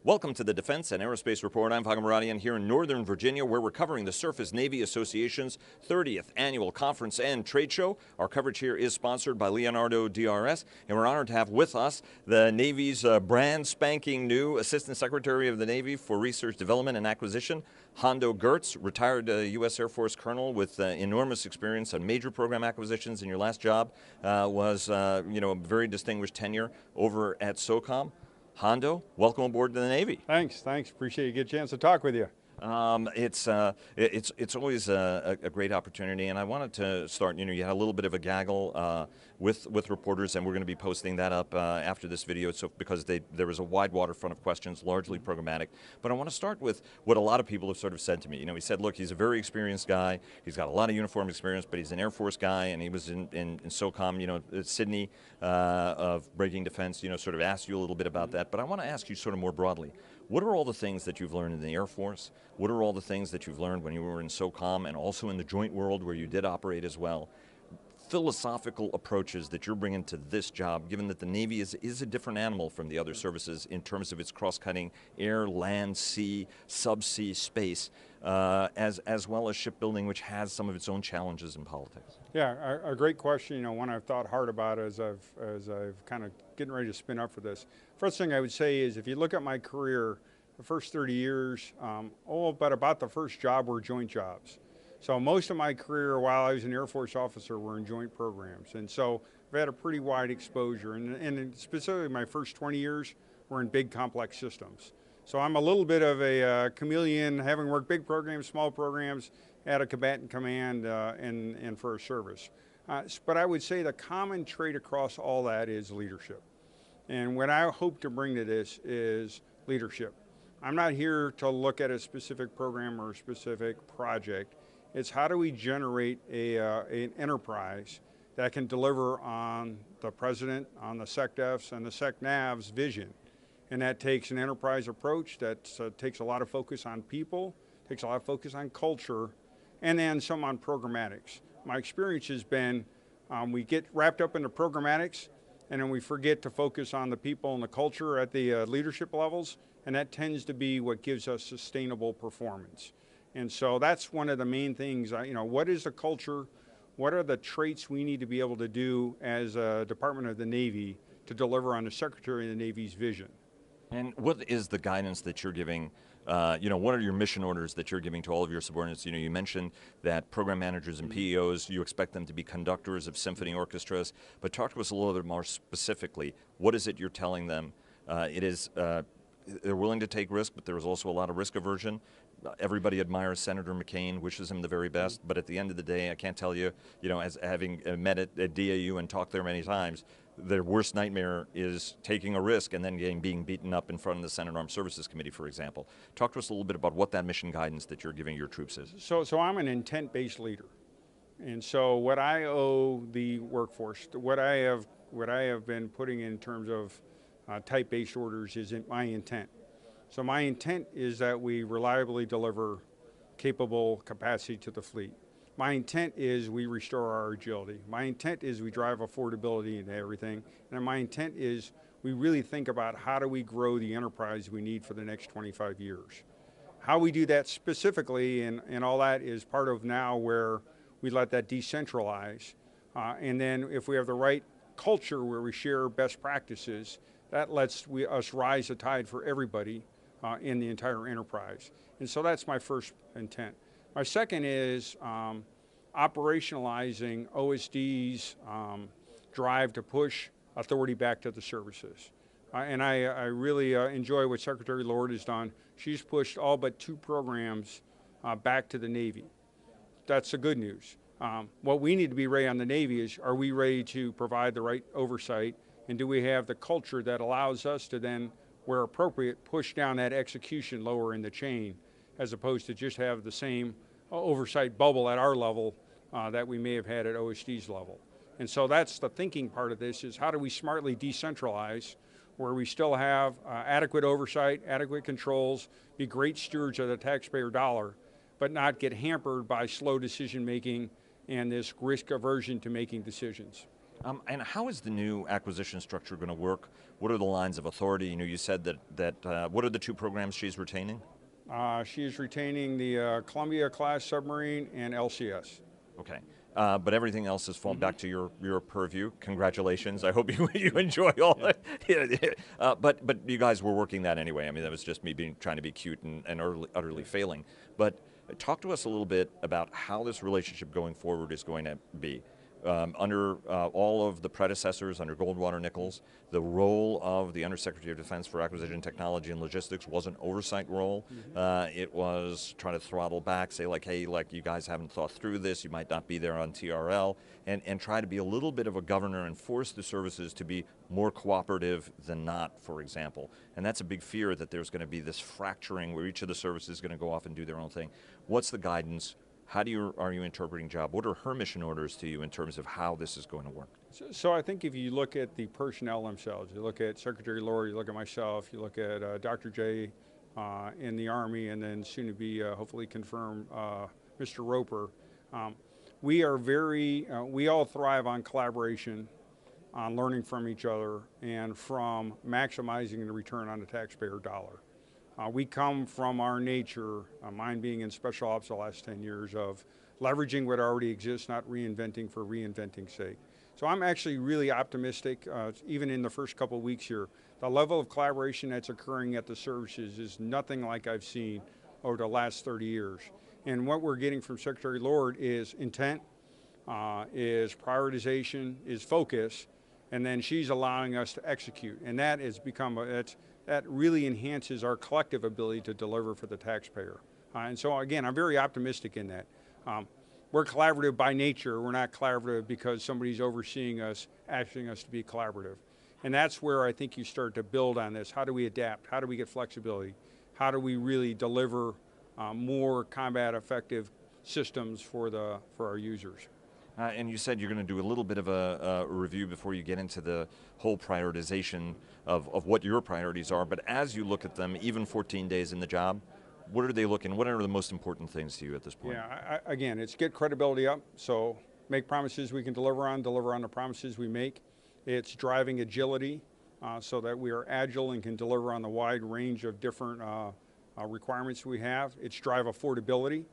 Welcome to the Defense and Aerospace Report. I'm Vago Muradian here in Northern Virginia, where we're covering the Surface Navy Association's 30th Annual Conference and Trade Show. Our coverage here is sponsored by Leonardo DRS, and we're honored to have with us the Navy's brand spanking new Assistant Secretary of the Navy for Research, Development, and Acquisition, Hondo Geurts, retired U.S. Air Force colonel with enormous experience on major program acquisitions. In your last job was a very distinguished tenure over at SOCOM. Hondo, welcome aboard to the Navy. Thanks. Appreciate you get a chance to talk with you. It's always a great opportunity, and I wanted to start. You had a little bit of a gaggle with reporters, and we're going to be posting that up after this video. So because there was a wide waterfront of questions, largely programmatic. But I want to start with what a lot of people have sort of said to me. He said, look, he's a very experienced guy. He's got a lot of uniform experience, but he's an Air Force guy, and he was in SOCOM. Sydney of Breaking Defense. Sort of asked you a little bit about that. But I want to ask you sort of more broadly. What are all the things that you've learned in the Air Force? What are all the things that you've learned when you were in SOCOM and also in the joint world where you did operate as well? Philosophical approaches that you're bringing to this job, given that the Navy is a different animal from the other services in terms of its cross-cutting air, land, sea, subsea, space, as well as shipbuilding, which has some of its own challenges in politics. Yeah, a great question. One I've thought hard about as I've kind of getting ready to spin up for this. First thing I would say is, if you look at my career, the first 30 years, but about the first job were joint jobs. So most of my career while I was an Air Force officer were in joint programs. And so I've had a pretty wide exposure. And specifically my first 20 years were in big complex systems. So I'm a little bit of a chameleon, having worked big programs, small programs, at a combatant command and for a service. But I would say the common trait across all that is leadership. And what I hope to bring to this is leadership. I'm not here to look at a specific program or a specific project. It's how do we generate an enterprise that can deliver on the President, on the SecDef's and the SecNav's vision. And that takes an enterprise approach, that takes a lot of focus on people, takes a lot of focus on culture, and then some on programmatics. My experience has been we get wrapped up into programmatics, and then we forget to focus on the people and the culture at the leadership levels, and that tends to be what gives us sustainable performance. And so that's one of the main things. What is the culture? What are the traits we need to be able to do as a Department of the Navy to deliver on the Secretary of the Navy's vision? And what is the guidance that you're giving? What are your mission orders that you're giving to all of your subordinates? You mentioned that program managers and PEOs, you expect them to be conductors of symphony orchestras, but talk to us a little bit more specifically. What is it you're telling them? They're willing to take risk, but there's also a lot of risk aversion. Everybody admires Senator McCain, wishes him the very best, but at the end of the day, I can't tell you, as having met at DAU and talked there many times, their worst nightmare is taking a risk and then being beaten up in front of the Senate Armed Services Committee, for example. Talk to us a little bit about what that mission guidance that you're giving your troops is. So I'm an intent-based leader. And so what I owe the workforce, what I have been putting in terms of type-based orders is my intent. So my intent is that we reliably deliver capable capacity to the fleet. My intent is we restore our agility. My intent is we drive affordability into everything. And my intent is we really think about how do we grow the enterprise we need for the next 25 years. How we do that specifically and all that is part of now where we let that decentralize. And then if we have the right culture where we share best practices, that lets us rise the tide for everybody in the entire enterprise. And so that's my first intent. My second is operationalizing OSD's drive to push authority back to the services. And I really enjoy what Secretary Lord has done. She's pushed all but 2 programs back to the Navy. That's the good news. What we need to be ready on the Navy is, are we ready to provide the right oversight, and do we have the culture that allows us to then, where appropriate, push down that execution lower in the chain, as opposed to just have the same oversight bubble at our level that we may have had at OSD's level. And so that's the thinking part of this, is how do we smartly decentralize where we still have adequate oversight, adequate controls, be great stewards of the taxpayer dollar, but not get hampered by slow decision making and this risk aversion to making decisions. And how is the new acquisition structure going to work? What are the lines of authority? You said that what are the two programs she's retaining? She is retaining the Columbia-class submarine and LCS. Okay. But everything else has fallen back to your purview. Congratulations. I hope you enjoy all that. But you guys were working that anyway. I mean, that was just me trying to be cute and utterly failing. But talk to us a little bit about how this relationship going forward is going to be. Under all of the predecessors, under Goldwater Nichols, the role of the Undersecretary of Defense for Acquisition Technology and Logistics was an oversight role. It was trying to throttle back, say like, hey, like you guys haven't thought through this, you might not be there on TRL, and try to be a little bit of a governor and force the services to be more cooperative than not, for example. And that's a big fear, that there's going to be this fracturing where each of the services is going to go off and do their own thing. What's the guidance? How are you interpreting job? What are her mission orders to you in terms of how this is going to work? So I think if you look at the personnel themselves, you look at Secretary Lord, you look at myself, you look at Dr. J in the Army, and then soon to be hopefully confirmed Mr. Roper. We are we all thrive on collaboration, on learning from each other, and from maximizing the return on the taxpayer dollar. We come from our nature, mine being in special ops the last 10 years, of leveraging what already exists, not reinventing for reinventing's sake. So I'm actually really optimistic, even in the first couple of weeks here. The level of collaboration that's occurring at the services is nothing like I've seen over the last 30 years. And what we're getting from Secretary Lord is intent, is prioritization, is focus, and then she's allowing us to execute. And that has become, that really enhances our collective ability to deliver for the taxpayer. And so again, I'm very optimistic in that. We're collaborative by nature. We're not collaborative because somebody's overseeing us, asking us to be collaborative. And that's where I think you start to build on this. How do we adapt? How do we get flexibility? How do we really deliver more combat effective systems for our users? And you said you're going to do a little bit of a review before you get into the whole prioritization of what your priorities are. But as you look at them, even 14 days in the job, what are they looking? What are the most important things to you at this point? Yeah, again, it's get credibility up. So make promises we can deliver on the promises we make. It's driving agility so that we are agile and can deliver on the wide range of different requirements we have. It's drive affordability.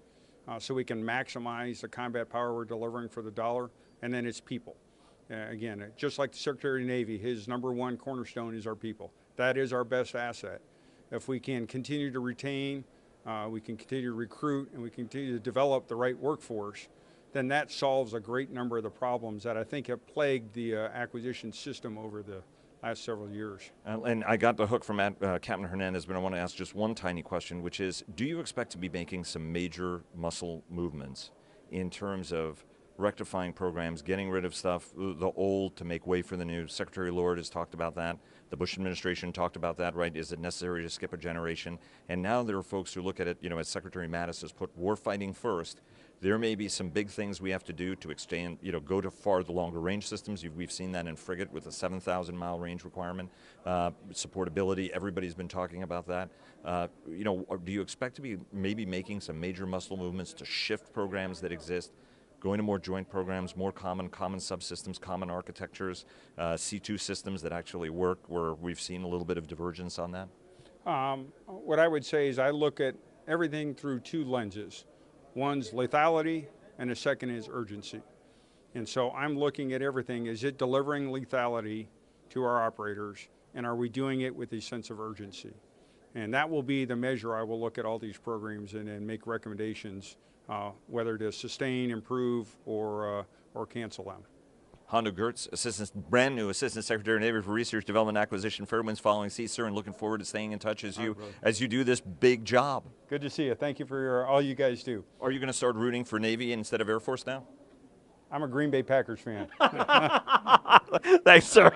So we can maximize the combat power we're delivering for the dollar, and then it's people. Again, just like the Secretary of the Navy, his #1 cornerstone is our people. That is our best asset. If we can continue to retain, we can continue to recruit, and we continue to develop the right workforce, then that solves a great number of the problems that I think have plagued the acquisition system over the last several years. And I got the hook from Captain Hernandez, but I want to ask just one tiny question, which is, do you expect to be making some major muscle movements in terms of rectifying programs, getting rid of stuff, the old to make way for the new? Secretary Lord has talked about that. The Bush administration talked about that, right? Is it necessary to skip a generation? And now there are folks who look at it, as Secretary Mattis has put warfighting first. There may be some big things we have to do to extend, go to far the longer range systems. We've seen that in frigate with a 7,000 mile range requirement. Supportability, everybody's been talking about that. Do you expect to be maybe making some major muscle movements to shift programs that exist, going to more joint programs, more common subsystems, common architectures, C2 systems that actually work, where we've seen a little bit of divergence on that? What I would say is I look at everything through two lenses. One's lethality, and the second is urgency. And so I'm looking at everything. Is it delivering lethality to our operators, and are we doing it with a sense of urgency? And that will be the measure I will look at all these programs and make recommendations, whether to sustain, improve, or cancel them. Hondo Geurts, brand new Assistant Secretary of the Navy for Research, Development, Acquisition, Fair winds following sea, sir, and looking forward to staying in touch as you do this big job. Good to see you. Thank you for all you guys do. Are you going to start rooting for Navy instead of Air Force now? I'm a Green Bay Packers fan. Thanks, sir.